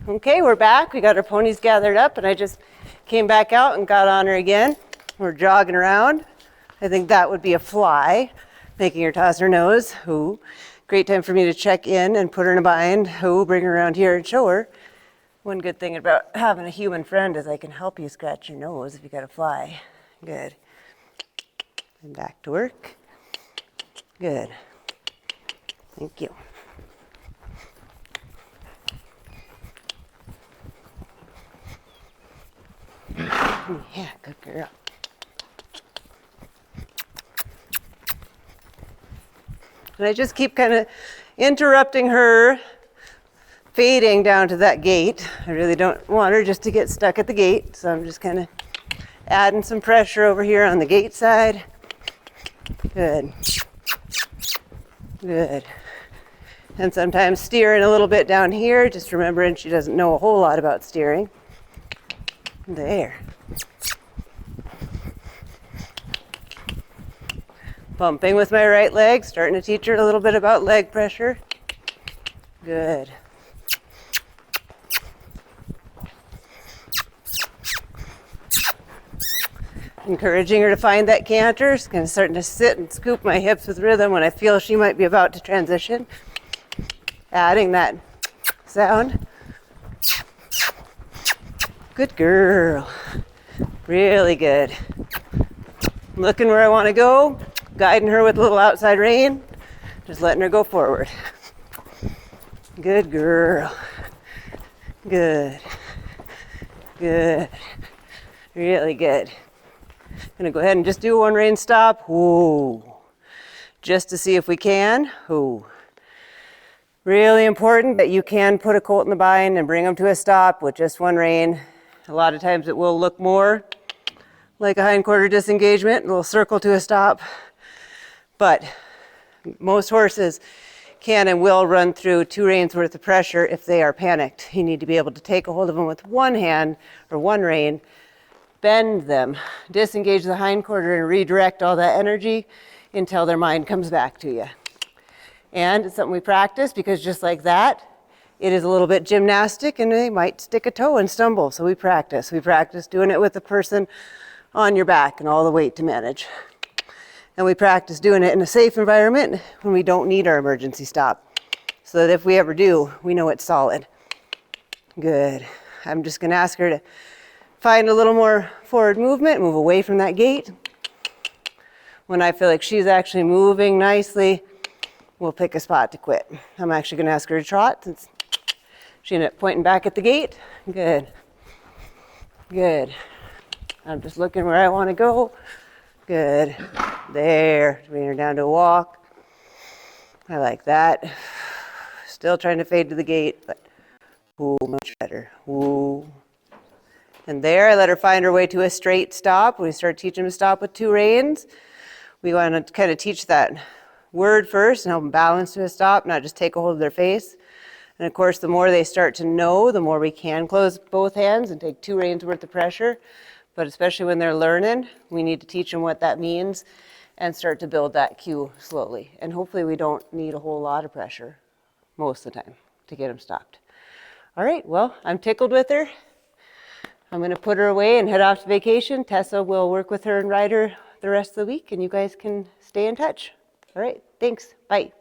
Okay, we're back. We got our ponies gathered up and I just came back out and got on her again. We're jogging around. I think that would be a fly, making her toss her nose. Ooh. Great time for me to check in and put her in a bind. Ooh, bring her around here and show her. One good thing about having a human friend is I can help you scratch your nose if you got a fly. Good. And back to work. Good. Thank you. Yeah, good girl. And I just keep kind of interrupting her fading down to that gate. I really don't want her just to get stuck at the gate, so I'm just kind of adding some pressure over here on the gate side. Good. Good. And sometimes steering a little bit down here, just remembering she doesn't know a whole lot about steering. There. Bumping with my right leg, starting to teach her a little bit about leg pressure. Good. Encouraging her to find that canter. Just kind of starting to sit and scoop my hips with rhythm when I feel she might be about to transition. Adding that sound. Good girl. Really good. Looking where I want to go, guiding her with a little outside rein, just letting her go forward. Good girl. Good. Good. Really good. Gonna go ahead and just do one rein stop. Ooh. Just to see if we can. Ooh. Really important that you can put a colt in the bind and bring them to a stop with just one rein. A lot of times it will look more like a hindquarter disengagement, a little circle to a stop. But most horses can and will run through 2 reins worth of pressure if they are panicked. You need to be able to take a hold of them with one hand or one rein, bend them, disengage the hindquarter and redirect all that energy until their mind comes back to you. And it's something we practice because just like that, it is a little bit gymnastic and they might stick a toe and stumble. So we practice. We practice doing it with the person on your back and all the weight to manage. And we practice doing it in a safe environment when we don't need our emergency stop. So that if we ever do, we know it's solid. Good. I'm just going to ask her to find a little more forward movement, move away from that gate. When I feel like she's actually moving nicely, we'll pick a spot to quit. I'm actually going to ask her to trot since she ended up pointing back at the gate. Good. Good. I'm just looking where I want to go. Good. There. Bring her down to a walk. I like that. Still trying to fade to the gate, but ooh, much better. Ooh. And there, I let her find her way to a straight stop. We start teaching them to stop with 2 reins. We want to kind of teach that word first and help them balance to a stop, not just take a hold of their face. And of course, the more they start to know, the more we can close both hands and take 2 reins worth of pressure. But especially when they're learning, we need to teach them what that means and start to build that cue slowly. And hopefully we don't need a whole lot of pressure most of the time to get them stopped. All right, well, I'm tickled with her. I'm going to put her away and head off to vacation. Tessa will work with her and ride her the rest of the week, and you guys can stay in touch. All right, thanks. Bye.